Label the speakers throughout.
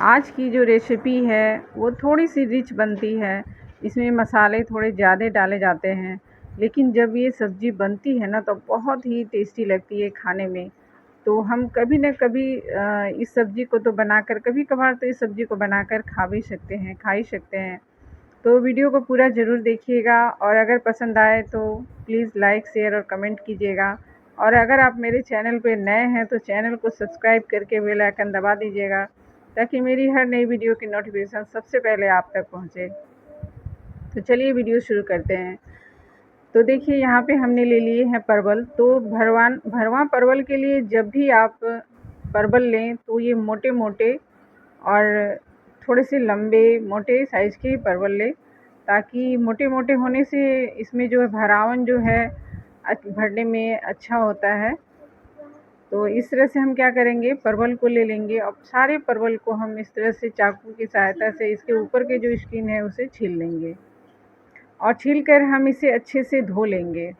Speaker 1: आज की जो रेसिपी है वो थोड़ी सी रिच बनती है। इसमें मसाले थोड़े ज़्यादा डाले जाते हैं, लेकिन जब ये सब्ज़ी बनती है ना तो बहुत ही टेस्टी लगती है खाने में। तो हम कभी न कभी इस सब्ज़ी को तो बनाकर कभी-कभार तो इस सब्ज़ी को बनाकर खा ही सकते हैं। तो वीडियो को पूरा ज़रूर देखिएगा और अगर पसंद आए तो प्लीज़ लाइक, शेयर और कमेंट कीजिएगा। और अगर आप मेरे चैनल पे नए हैं तो चैनल को सब्सक्राइब करके बेल आइकन दबा दीजिएगा, ताकि मेरी हर नई वीडियो की नोटिफिकेशन सबसे पहले आप तक पहुंचे। तो चलिए वीडियो शुरू करते हैं। तो देखिए यहाँ पे हमने ले लिए हैं परवल। तो भरवा परवल के लिए जब भी आप परवल लें तो ये मोटे मोटे और थोड़े से लंबे मोटे साइज़ के परवल लें, ताकि मोटे मोटे होने से इसमें जो है भरावन जो है भरने में अच्छा होता है। तो इस तरह से हम क्या करेंगे, परवल को ले लेंगे और सारे परवल को हम इस तरह से चाकू की सहायता से इसके ऊपर के जो स्किन है उसे छील लेंगे और छील कर हम इसे अच्छे से धो लेंगे।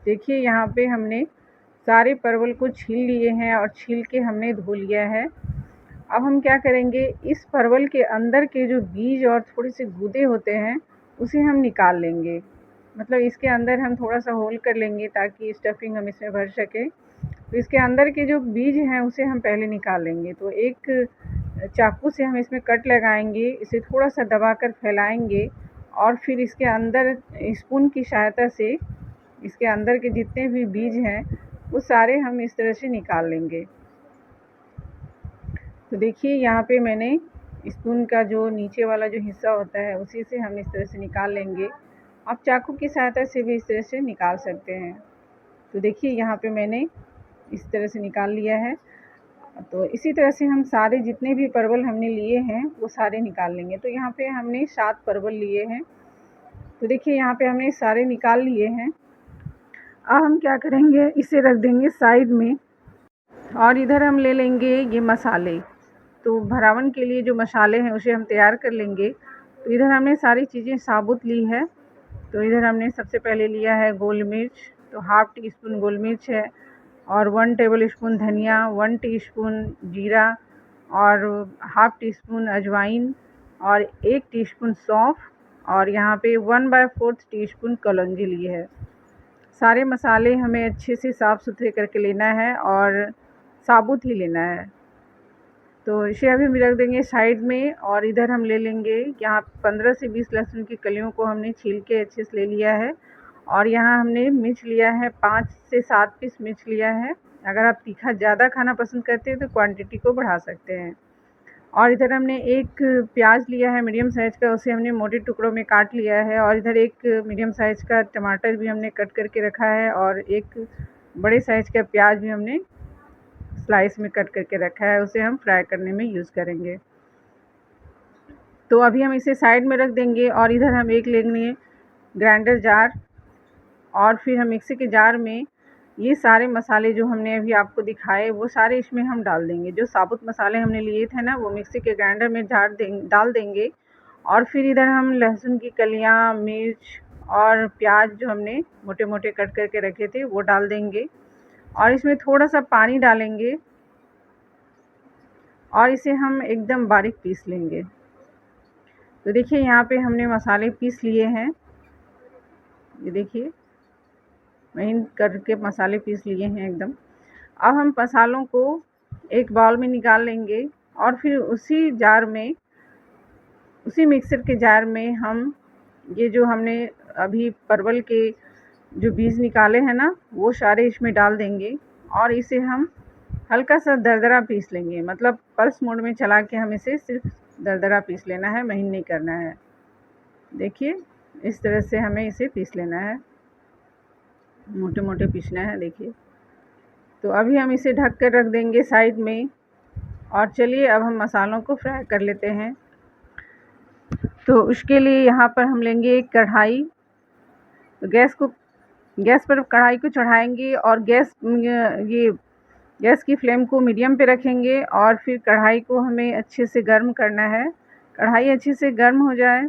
Speaker 1: देखिए यहाँ पे हमने सारे परवल को छील लिए हैं और छील के हमने धो लिया है। अब हम क्या करेंगे, इस परवल के अंदर के जो बीज और थोड़े से गूदे होते हैं उसे हम निकाल लेंगे। मतलब इसके अंदर हम थोड़ा सा होल कर लेंगे ताकि स्टफिंग हम इसमें भर सकें। तो इसके अंदर के जो बीज हैं उसे हम पहले निकाल लेंगे। तो एक चाकू से हम इसमें कट लगाएंगे, इसे थोड़ा सा दबाकर फैलाएंगे और फिर इसके अंदर स्पून की सहायता से इसके अंदर के जितने भी बीज हैं वो सारे हम इस तरह से निकाल लेंगे। तो देखिए यहाँ पे मैंने स्पून का जो नीचे वाला जो हिस्सा होता है उसी से हम इस तरह से निकाल लेंगे। आप चाकू की सहायता से भी इस तरह से निकाल सकते हैं। तो देखिए यहाँ पे मैंने इस तरह से निकाल लिया है। तो इसी तरह से हम सारे जितने भी परवल हमने लिए हैं वो सारे निकाल लेंगे। तो यहाँ पे हमने 7 परवल लिए हैं। तो देखिए यहाँ पे हमने सारे निकाल लिए हैं। अब हम क्या करेंगे, इसे रख देंगे साइड में और इधर हम ले लेंगे ये मसाले। तो भरावन के लिए जो मसाले हैं उसे हम तैयार कर लेंगे। तो इधर हमने सारी चीज़ें साबुत ली है। तो इधर हमने सबसे पहले लिया है गोल मिर्च, तो हाफ़ टी स्पून गोल मिर्च है और 1 टेबल स्पून धनिया, 1 टीस्पून जीरा और हाफ़ टी स्पून अजवाइन और 1 टीस्पून सौंफ और यहाँ पे 1/4 टीस्पून कलौंजी ली है। सारे मसाले हमें अच्छे से साफ़ सुथरे करके लेना है और साबुत ही लेना है। तो इसे अभी हम रख देंगे साइड में और इधर हम ले लेंगे, यहाँ 15 से 20 लहसुन की कलियों को हमने छील के अच्छे से ले लिया है और यहाँ हमने मिर्च लिया है, 5 से 7 पीस मिर्च लिया है। अगर आप तीखा ज़्यादा खाना पसंद करते हैं तो क्वांटिटी को बढ़ा सकते हैं। और इधर हमने एक प्याज लिया है मीडियम साइज़ का, उसे हमने मोटे टुकड़ों में काट लिया है और इधर एक मीडियम साइज़ का टमाटर भी हमने कट करके रखा है और एक बड़े साइज़ का प्याज भी हमने स्लाइस में कट करके रखा है, उसे हम फ्राई करने में यूज़ करेंगे। तो अभी हम इसे साइड में रख देंगे और इधर हम एक लेंगे ग्राइंडर जार और फिर हम मिक्सी के जार में ये सारे मसाले जो हमने अभी आपको दिखाए वो सारे इसमें हम डाल देंगे। जो साबुत मसाले हमने लिए थे ना वो मिक्सी के ग्राइंडर में डाल देंगे और फिर इधर हम लहसुन की कलियाँ, मिर्च और प्याज जो हमने मोटे मोटे कट करके रखे थे वो डाल देंगे और इसमें थोड़ा सा पानी डालेंगे और इसे हम एकदम बारीक पीस लेंगे। तो देखिए यहाँ पे हमने मसाले पीस लिए हैं, ये देखिए महीन करके मसाले पीस लिए हैं एकदम। अब हम मसालों को एक बाउल में निकाल लेंगे और फिर उसी मिक्सर के जार में हम ये जो हमने अभी परवल के जो बीज निकाले हैं ना वो सारे इसमें डाल देंगे और इसे हम हल्का सा दरदरा पीस लेंगे। मतलब पल्स मोड में चला के हम इसे सिर्फ दरदरा पीस लेना है, महीन नहीं करना है। देखिए इस तरह से हमें इसे पीस लेना है, मोटे मोटे पीसना है। देखिए तो अभी हम इसे ढक कर रख देंगे साइड में और चलिए अब हम मसालों को फ्राई कर लेते हैं। तो उसके लिए यहाँ पर हम लेंगे एक कढ़ाई। तो गैस पर कढ़ाई को चढ़ाएंगे और गैस की फ्लेम को मीडियम पे रखेंगे और फिर कढ़ाई को हमें अच्छे से गर्म करना है। कढ़ाई अच्छे से गर्म हो जाए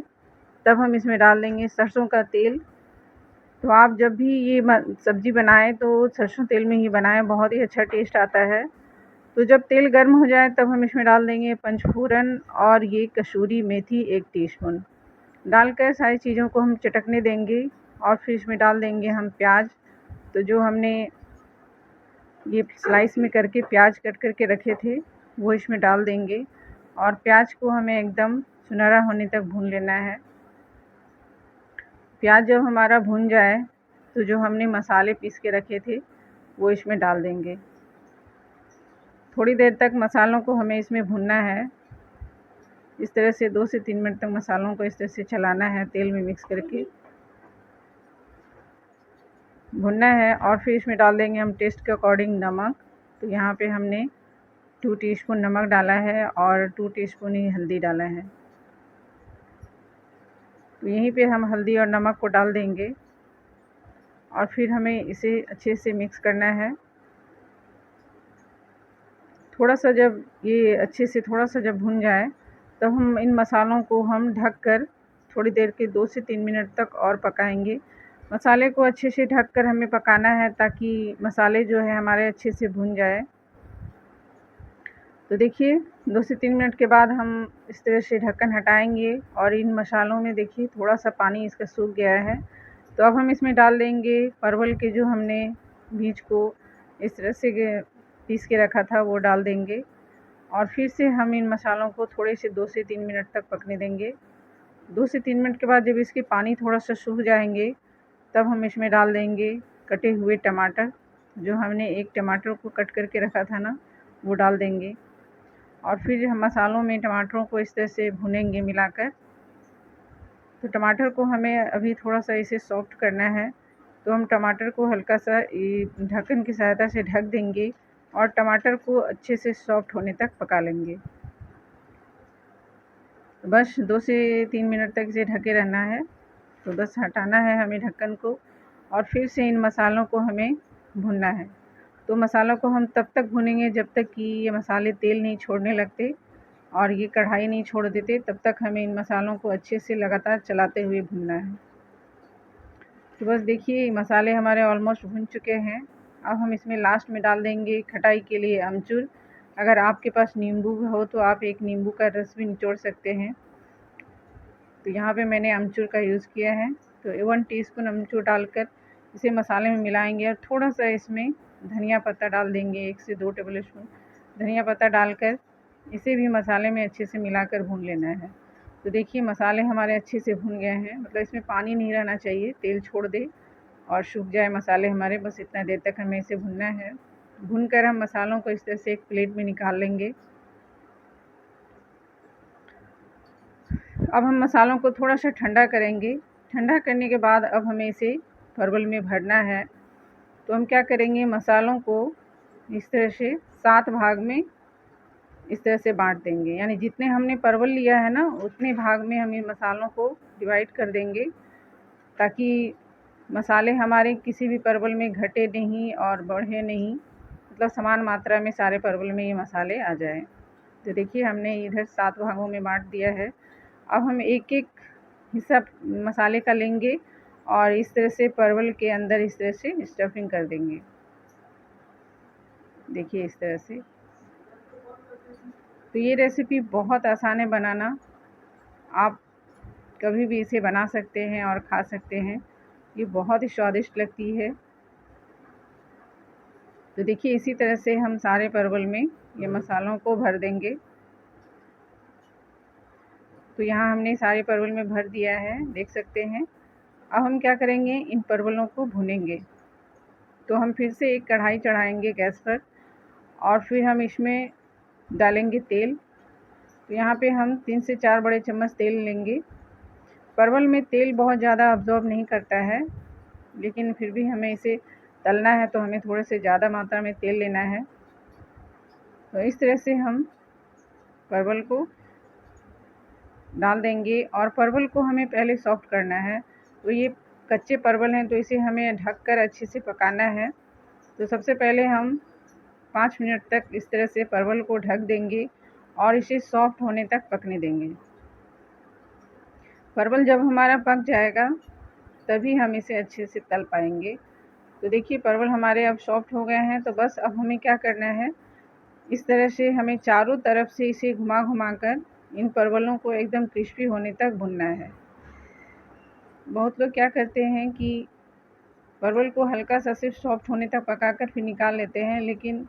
Speaker 1: तब हम इसमें डाल देंगे सरसों का तेल। तो आप जब भी ये सब्ज़ी बनाएं तो सरसों तेल में ही बनाएं, बहुत ही अच्छा टेस्ट आता है। तो जब तेल गर्म हो जाए तब हम इसमें डाल देंगे पंचफोरन और ये कसूरी मेथी 1 टीस्पून। डालकर सारी चीज़ों को हम चटकने देंगे और फिर इसमें डाल देंगे हम प्याज। तो जो हमने ये स्लाइस में करके प्याज कट करके रखे थे वो इसमें डाल देंगे और प्याज को हमें एकदम सुनहरा होने तक भून लेना है। प्याज जब हमारा भून जाए तो जो हमने मसाले पीस के रखे थे वो इसमें डाल देंगे। थोड़ी देर तक मसालों को हमें इसमें भूनना है। इस तरह से 2 से 3 मिनट तक मसालों को इस तरह से चलाना है, तेल में मिक्स करके भुनना है। और फिर इसमें डाल देंगे हम टेस्ट के अकॉर्डिंग नमक। तो यहाँ पे हमने 2 टीस्पून नमक डाला है और 2 टीस्पून ही हल्दी डाला है। तो यहीं पे हम हल्दी और नमक को डाल देंगे और फिर हमें इसे अच्छे से मिक्स करना है। थोड़ा सा जब ये अच्छे से थोड़ा सा जब भुन जाए तब हम इन मसालों को हम ढक कर थोड़ी देर के 2 से 3 मिनट तक और पकाएंगे। मसाले को अच्छे से ढक कर हमें पकाना है ताकि मसाले जो है हमारे अच्छे से भुन जाए। तो देखिए 2 से 3 मिनट के बाद हम इस तरह से ढक्कन हटाएंगे और इन मसालों में देखिए थोड़ा सा पानी इसका सूख गया है। तो अब हम इसमें डाल देंगे परवल के जो हमने बीज को इस तरह से पीस के रखा था वो डाल देंगे और फिर से हम इन मसालों को थोड़े से 2 से 3 मिनट तक पकने देंगे। 2 से 3 मिनट के बाद जब इसके पानी थोड़ा सा सूख जाएंगे तब हम इसमें डाल देंगे कटे हुए टमाटर। जो हमने एक टमाटर को कट करके रखा था ना वो डाल देंगे और फिर हम मसालों में टमाटरों को इस तरह से भुनेंगे मिलाकर। तो टमाटर को हमें अभी थोड़ा सा इसे सॉफ्ट करना है। तो हम टमाटर को हल्का सा ढक्कन की सहायता से ढक देंगे और टमाटर को अच्छे से सॉफ्ट होने तक पका लेंगे। बस 2 से 3 मिनट तक इसे ढके रहना है। तो बस हटाना है हमें ढक्कन को और फिर से इन मसालों को हमें भूनना है। तो मसालों को हम तब तक भूनेंगे जब तक कि ये मसाले तेल नहीं छोड़ने लगते और ये कढ़ाई नहीं छोड़ देते, तब तक हमें इन मसालों को अच्छे से लगातार चलाते हुए भूनना है। तो बस देखिए मसाले हमारे ऑलमोस्ट भुन चुके हैं। अब हम इसमें लास्ट में डाल देंगे खटाई के लिए अमचूर। अगर आपके पास नींबू हो तो आप एक नींबू का रस भी निचोड़ सकते हैं। तो यहाँ पे मैंने अमचूर का यूज़ किया है। तो 1 टीस्पून अमचूर डालकर इसे मसाले में मिलाएंगे और थोड़ा सा इसमें धनिया पत्ता डाल देंगे, 1 से 2 टेबल स्पून धनिया पत्ता डालकर इसे भी मसाले में अच्छे से मिलाकर भून लेना है। तो देखिए मसाले हमारे अच्छे से भुन गए हैं, मतलब इसमें पानी नहीं रहना चाहिए, तेल छोड़ दे और सूख जाए मसाले हमारे, बस इतना देर तक हमें इसे भुनना है। भूनकर हम मसालों को इस तरह से एक प्लेट में निकाल लेंगे। अब हम मसालों को थोड़ा सा ठंडा करेंगे। ठंडा करने के बाद अब हमें इसे परवल में भरना है। तो हम क्या करेंगे, मसालों को इस तरह से 7 भाग में इस तरह से बांट देंगे, यानी जितने हमने परवल लिया है ना उतने भाग में हम इन मसालों को डिवाइड कर देंगे ताकि मसाले हमारे किसी भी परवल में घटे नहीं और बढ़े नहीं, मतलब समान मात्रा में सारे परवल में ये मसाले आ जाए। तो देखिए हमने इधर 7 भागों में बांट दिया है। अब हम एक एक हिस्सा मसाले का लेंगे और इस तरह से परवल के अंदर इस तरह से स्टफिंग कर देंगे। देखिए इस तरह से। तो ये रेसिपी बहुत आसान है बनाना, आप कभी भी इसे बना सकते हैं और खा सकते हैं। ये बहुत ही स्वादिष्ट लगती है। तो देखिए इसी तरह से हम सारे परवल में ये मसालों को भर देंगे। तो यहाँ हमने सारे परवल में भर दिया है, देख सकते हैं। अब हम क्या करेंगे, इन परवलों को भुनेंगे। तो हम फिर से एक कढ़ाई चढ़ाएंगे गैस पर और फिर हम इसमें डालेंगे तेल। तो यहाँ पे हम 3 से 4 बड़े चम्मच तेल लेंगे। परवल में तेल बहुत ज़्यादा अब्ज़ॉर्ब नहीं करता है, लेकिन फिर भी हमें इसे तलना है तो हमें थोड़े से ज़्यादा मात्रा में तेल लेना है। तो इस तरह से हम परवल को डाल देंगे और परवल को हमें पहले सॉफ्ट करना है। तो ये कच्चे परवल हैं तो इसे हमें ढककर अच्छे से पकाना है। तो सबसे पहले हम 5 मिनट तक इस तरह से परवल को ढक देंगे और इसे सॉफ्ट होने तक पकने देंगे। परवल जब हमारा पक जाएगा तभी हम इसे अच्छे से तल पाएंगे। तो देखिए परवल हमारे अब सॉफ्ट हो गए हैं। तो बस अब हमें क्या करना है, इस तरह से हमें चारों तरफ से इसे घुमा घुमा कर इन परवलों को एकदम क्रिस्पी होने तक भुनना है। बहुत लोग क्या करते हैं कि परवल को हल्का सा सिर्फ सॉफ्ट होने तक पकाकर फिर निकाल लेते हैं, लेकिन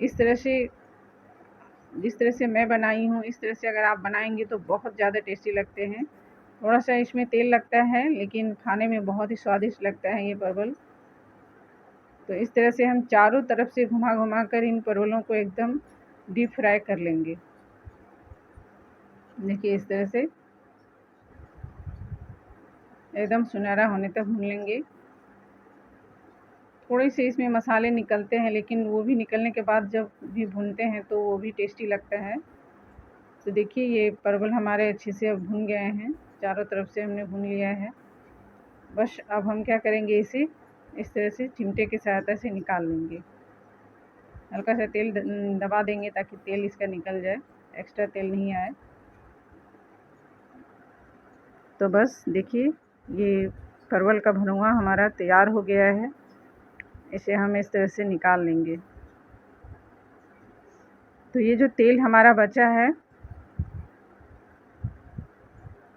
Speaker 1: इस तरह से जिस तरह से मैं बनाई हूँ, इस तरह से अगर आप बनाएंगे तो बहुत ज़्यादा टेस्टी लगते हैं। थोड़ा सा इसमें तेल लगता है, लेकिन खाने में बहुत ही स्वादिष्ट लगता है ये परवल। तो इस तरह से हम चारों तरफ से घुमा घुमा कर इन परवलों को एकदम डीप फ्राई कर लेंगे। देखिए इस तरह से एकदम सुनहरा होने तक भून लेंगे। थोड़े से इसमें मसाले निकलते हैं, लेकिन वो भी निकलने के बाद जब भी भूनते हैं तो वो भी टेस्टी लगता है। तो देखिए ये परवल हमारे अच्छे से अब भुन गए हैं, चारों तरफ से हमने भून लिया है। बस अब हम क्या करेंगे, इसे इस तरह से चिमटे की सहायता से निकाल लेंगे। हल्का सा तेल दबा देंगे ताकि तेल इसका निकल जाए, एक्स्ट्रा तेल नहीं आए। तो बस देखिए ये परवल का भरुआ हमारा तैयार हो गया है। इसे हम इस तरह से निकाल लेंगे। तो ये जो तेल हमारा बचा है,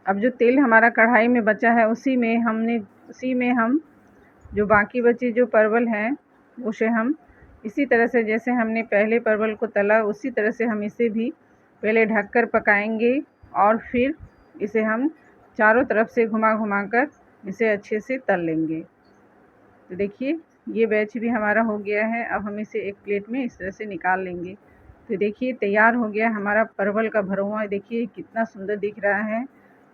Speaker 1: अब जो तेल हमारा कढ़ाई में बचा है उसी में हम जो बाकी बचे जो परवल हैं उसे हम इसी तरह से, जैसे हमने पहले परवल को तला उसी तरह से हम इसे भी पहले ढककर पकाएंगे और फिर इसे हम चारों तरफ से घुमा घुमा कर इसे अच्छे से तल लेंगे। तो देखिए ये बैच भी हमारा हो गया है। अब हम इसे एक प्लेट में इस तरह से निकाल लेंगे। तो देखिए तैयार हो गया हमारा परवल का भरुआ। देखिए कितना सुंदर दिख रहा है,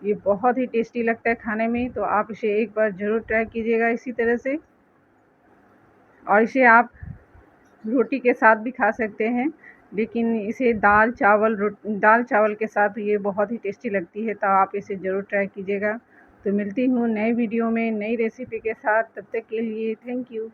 Speaker 1: ये बहुत ही टेस्टी लगता है खाने में। तो आप इसे एक बार ज़रूर ट्राई कीजिएगा इसी तरह से। और इसे आप रोटी के साथ भी खा सकते हैं, लेकिन इसे दाल चावल के साथ ये बहुत ही टेस्टी लगती है। तो आप इसे ज़रूर ट्राई कीजिएगा। तो मिलती हूँ नए वीडियो में नई रेसिपी के साथ, तब तक के लिए थैंक यू।